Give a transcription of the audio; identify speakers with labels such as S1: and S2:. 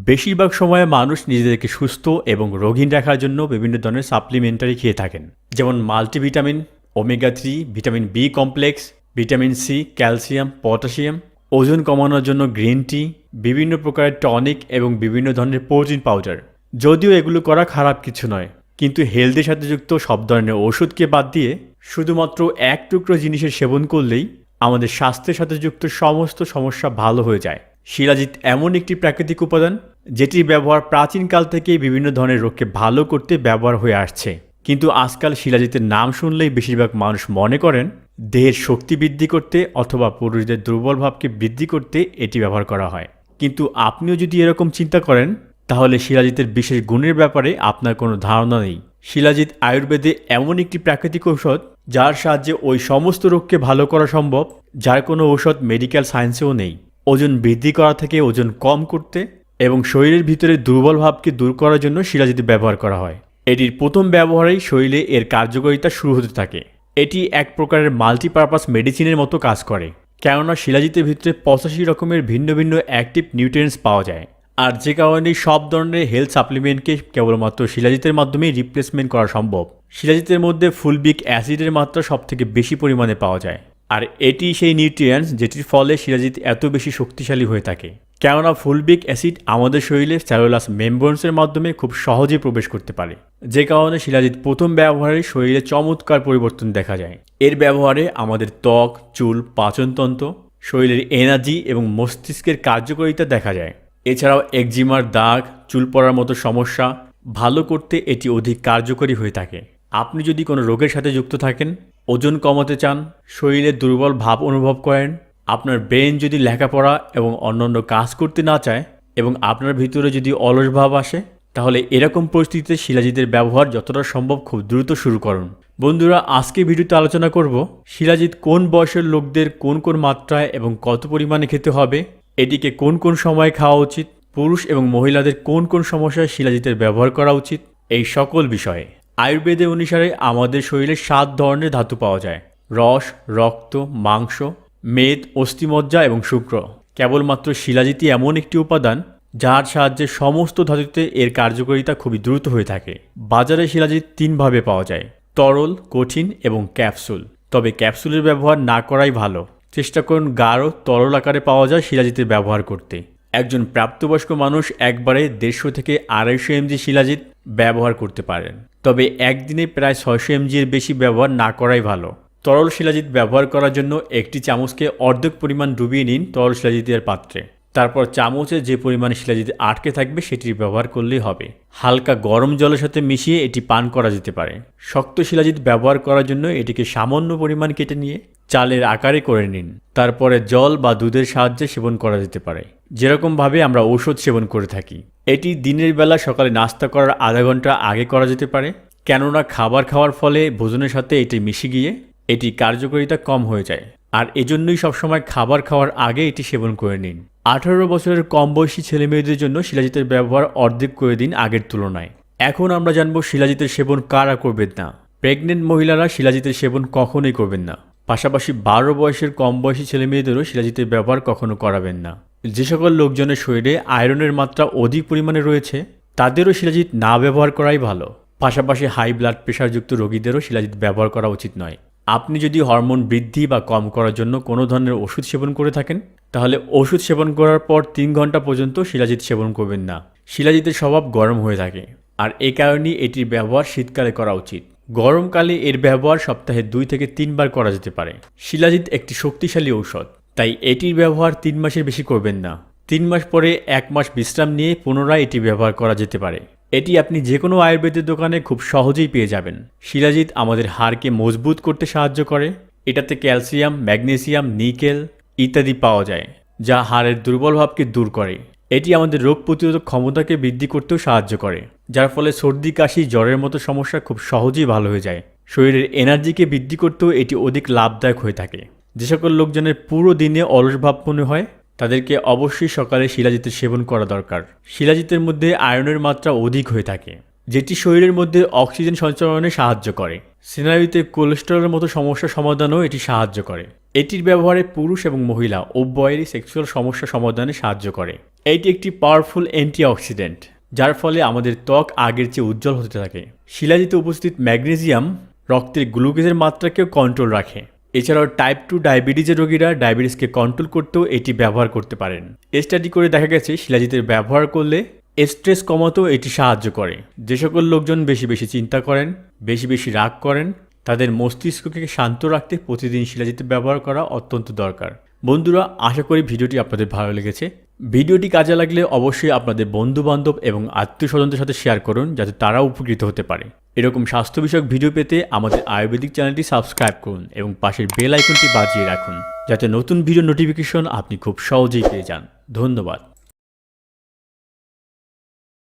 S1: বেশিরভাগ সময়ে মানুষ নিজেদেরকে সুস্থ এবং রোগহীন রাখার জন্য বিভিন্ন ধরনের সাপ্লিমেন্টারি খেয়ে থাকেন, যেমন multivitamin, omega 3, vitamin B complex, vitamin C, calcium, potassium, ওজন কমানোর জন্য গ্রিন টি, বিভিন্ন প্রকারের টনিক এবং বিভিন্ন ধরনের প্রোটিন পাউডার। যদিও এগুলো করা খারাপ কিছু নয়, কিন্তু হেলথের সাথে যুক্ত সব ধরনের ওষুধকে বাদ দিয়ে শুধুমাত্র এক টুকরো জিনিসের সেবন করলেই আমাদের স্বাস্থ্যের সাথে যুক্ত সমস্ত সমস্যা ভালো হয়ে যায়। শিলাজিৎ এমন একটি প্রাকৃতিক উপাদান যেটির ব্যবহার প্রাচীনকাল থেকেই বিভিন্ন ধরনের রোগকে ভালো করতে ব্যবহার হয়ে আসছে। কিন্তু আজকাল শিলাজিতের নাম শুনলেই বেশিরভাগ মানুষ মনে করেন দেহের শক্তি বৃদ্ধি করতে অথবা পুরুষদের দুর্বল ভাবকে বৃদ্ধি করতে এটি ব্যবহার করা হয়। কিন্তু আপনিও যদি এরকম চিন্তা করেন, তাহলে শিলাজিতের বিশেষ গুণের ব্যাপারে আপনার কোনো ধারণা নেই। শিলাজিৎ আয়ুর্বেদে এমন একটি প্রাকৃতিক ঔষধ যার সাহায্যে ওই সমস্ত রোগকে ভালো করা সম্ভব যার কোনো ঔষধ মেডিকেল সায়েন্সেও নেই। ওজন বৃদ্ধি করা থেকে ওজন কম করতে এবং শরীরের ভিতরে দুর্বল ভাবকে দূর করার জন্য শিলাজিৎ ব্যবহার করা হয়। এটির প্রথম ব্যবহারেই শরীরে এর কার্যকারিতা শুরু হতে থাকে। এটি এক প্রকারের মাল্টিপারপাস মেডিসিনের মতো কাজ করে, কেননা শিলাজিতের ভিতরে 85 রকমের ভিন্ন ভিন্ন অ্যাক্টিভ নিউট্রিয়েন্টস পাওয়া যায়। আর যে কারণে সব ধরনের হেলথ সাপ্লিমেন্টকে কেবলমাত্র শিলাজিতের মাধ্যমেই রিপ্লেসমেন্ট করা সম্ভব। শিলাজিতের মধ্যে ফুলবিক অ্যাসিডের মাত্রা সবথেকে বেশি পরিমাণে পাওয়া যায়, আর এটি সেই নিউট্রিয়েন্টস যেটির ফলে শিলাজিৎ এত বেশি শক্তিশালী হয়ে থাকে। কেননা ফুলবিক অ্যাসিড আমাদের শরীরে সেলুলাস মেমব্রেনসের মাধ্যমে খুব সহজেই প্রবেশ করতে পারে, যে কারণে শিলাজিৎ প্রথম ব্যবহারে শরীরে চমৎকার পরিবর্তন দেখা যায়। এর ব্যবহারে আমাদের ত্বক, চুল, পাচনতন্ত্র, শরীরের এনার্জি এবং মস্তিষ্কের কার্যকারিতা দেখা যায়। এছাড়াও একজিমার দাগ, চুল পড়ার মতো সমস্যা ভালো করতে এটি অধিক কার্যকরী হয়ে থাকে। আপনি যদি কোনো রোগের সাথে যুক্ত থাকেন, ওজন কমাতে চান, শরীরে দুর্বল ভাব অনুভব করেন, আপনার ব্রেন যদি লেখাপড়া এবং অন্যান্য কাজ করতে না চায় এবং আপনার ভিতরে যদি অলস ভাব আসে, তাহলে এরকম পরিস্থিতিতে শিলাজিতের ব্যবহার যতটা সম্ভব খুব দ্রুত শুরু করুন। বন্ধুরা, আজকে ভিডিওতে আলোচনা করব শিলাজিৎ কোন বয়সের লোকদের কোন কোন মাত্রায় এবং কত পরিমাণে খেতে হবে, এটিকে কোন কোন সময় খাওয়া উচিত, পুরুষ এবং মহিলাদের কোন কোন সমস্যায় শিলাজিতের ব্যবহার করা উচিত, এই সকল বিষয়ে। আয়ুর্বেদে অনুসারে আমাদের শরীরে 7 ধরনের ধাতু পাওয়া যায়: রস, রক্ত, মাংস, মেদ, অস্থিমজ্জা এবং শুক্র। কেবলমাত্র শিলাজিৎই এমন একটি উপাদান যার সাহায্যে সমস্ত ধাতুতে এর কার্যকারিতা খুবই দ্রুত হয়ে থাকে। বাজারে শিলাজিৎ 3 ভাবে পাওয়া যায়: তরল, কঠিন এবং ক্যাপসুল। তবে ক্যাপসুলের ব্যবহার না করাই ভালো। চেষ্টা করুন গাঢ় তরল আকারে পাওয়া যায় শিলাজিতের ব্যবহার করতে। একজন প্রাপ্তবয়স্ক মানুষ একবারে 150 থেকে 250 mg শিলাজিৎ ব্যবহার করতে পারেন। তবে একদিনে প্রায় 600 mg এর বেশি ব্যবহার না করাই ভালো। তরল শিলাজিৎ ব্যবহার করার জন্য একটি চামচকে অর্ধেক পরিমাণ ডুবিয়ে নিন তরল শিলাজিতের পাত্রে। তারপর চামচে যে পরিমাণে শিলাজিৎ আটকে থাকবে সেটি ব্যবহার করলেই হবে। হালকা গরম জলের সাথে মিশিয়ে এটি পান করা যেতে পারে। শক্ত শিলাজিৎ ব্যবহার করার জন্য এটিকে সামান্য পরিমাণ কেটে নিয়ে চালের আকারে করে নিন। তারপরে জল বা দুধের সাহায্যে সেবন করা যেতে পারে, যেরকমভাবে আমরা ঔষধ সেবন করে থাকি। এটি দিনের বেলা সকালে নাস্তা করার আধা ঘন্টা আগে করা যেতে পারে, কেননা খাবার খাওয়ার ফলে ভোজনের সাথে এটি মিশে গিয়ে এটি কার্যকারিতা কম হয়ে যায়। আর এজন্যই সবসময় খাবার খাওয়ার আগে এটি সেবন করে নিন। 18 বছরের কম বয়সী ছেলেমেয়েদের জন্য শিলাজিতের ব্যবহার অর্ধেক করে দিন আগের তুলনায়। এখন আমরা জানবো শিলাজিতের সেবন কারা করবেন না। প্রেগনেন্ট মহিলারা শিলাজিতের সেবন কখনোই করবেন না। পাশাপাশি 12 বয়সের কম বয়সী ছেলেমেয়েদেরও শিলাজিতের ব্যবহার কখনো করাবেন না। যে সকল লোকজনের শরীরে আয়রনের মাত্রা অধিক পরিমাণে রয়েছে তাদেরও শিলাজিৎ না ব্যবহার করাই ভালো। পাশাপাশি হাই ব্লাড প্রেশারযুক্ত রোগীদেরও শিলাজিৎ ব্যবহার করা উচিত নয়। আপনি যদি হরমোন বৃদ্ধি বা কম করার জন্য কোনো ধরনের ওষুধ সেবন করে থাকেন, তাহলে ওষুধ সেবন করার পর 3 ঘন্টা পর্যন্ত শিলাজিৎ সেবন করবেন না। শিলাজিতের স্বভাব গরম হয়ে থাকে, আর এ কারণেই এটির ব্যবহার শীতকালে করা উচিত। গরমকালে এর ব্যবহার সপ্তাহে 2 থেকে 3 বার করা যেতে পারে। শিলাজিৎ একটি শক্তিশালী ঔষধ, তাই এটির ব্যবহার 3 মাসের বেশি করবেন না। 3 মাস পরে 1 মাস বিশ্রাম নিয়ে পুনরায় এটি ব্যবহার করা যেতে পারে। এটি আপনি যে কোনো আয়ুর্বেদের দোকানে খুব সহজেই পেয়ে যাবেন। শিলাজিৎ আমাদের হাড়কে মজবুত করতে সাহায্য করে। এটাতে ক্যালসিয়াম, ম্যাগনেসিয়াম, নিকেল ইত্যাদি পাওয়া যায়, যা হাড়ের দুর্বল ভাবকে দূর করে। এটি আমাদের রোগ প্রতিরোধক ক্ষমতাকে বৃদ্ধি করতেও সাহায্য করে, যার ফলে সর্দি, কাশি, জ্বরের মতো সমস্যা খুব সহজেই ভালো হয়ে যায়। শরীরের এনার্জিকে বৃদ্ধি করতেও এটি অধিক লাভদায়ক হয়ে থাকে। যে সকল লোকজনের পুরো দিনে অলস ভাব মনে হয় তাদেরকে অবশ্যই সকালে শিলাজিতের সেবন করা দরকার। শিলাজিতের মধ্যে আয়রনের মাত্রা অধিক হয়ে থাকে, যেটি শরীরের মধ্যে অক্সিজেন সঞ্চালনে সাহায্য করে। সিনারিতে কোলেস্টেরলের মতো সমস্যা সমাধানেও এটি সাহায্য করে। এটির ব্যবহারে পুরুষ এবং মহিলা উভয়েরই সেক্সুয়াল সমস্যা সমাধানে সাহায্য করে। এটি একটি পাওয়ারফুল অ্যান্টিঅক্সিডেন্ট, যার ফলে আমাদের ত্বক আগের চেয়ে উজ্জ্বল হতে থাকে। শিলাজিতে উপস্থিত ম্যাগনেসিয়াম রক্তের গ্লুকোজের মাত্রাকেও কন্ট্রোল রাখে। এছাড়াও টাইপ 2 ডায়াবেটিসের রোগীরা ডায়াবেটিসকে কন্ট্রোল করতেও এটি ব্যবহার করতে পারেন। স্টাডি করে দেখা গেছে শিলাজিতের ব্যবহার করলে স্ট্রেস কমাতেও এটি সাহায্য করে। যে সকল লোকজন বেশি বেশি চিন্তা করেন, বেশি বেশি রাগ করেন, তাদের মস্তিষ্ককে শান্ত রাখতে প্রতিদিন শিলাজিৎ ব্যবহার করা অত্যন্ত দরকার। বন্ধুরা, আশা করি ভিডিওটি আপনাদের ভালো লেগেছে। ভিডিওটি কাজে লাগলে অবশ্যই আপনাদের বন্ধুবান্ধব এবং আত্মীয় স্বজনদের সাথে শেয়ার করুন, যাতে তারাও উপকৃত হতে পারে। এরকম স্বাস্থ্য বিষয়ক ভিডিও পেতে আমাদের আয়ুর্বেদিক চ্যানেলটি সাবস্ক্রাইব করুন এবং পাশের বেল আইকনটি বাজিয়ে রাখুন, যাতে নতুন ভিডিও নোটিফিকেশন আপনি খুব সহজেই পেয়ে যান। ধন্যবাদ।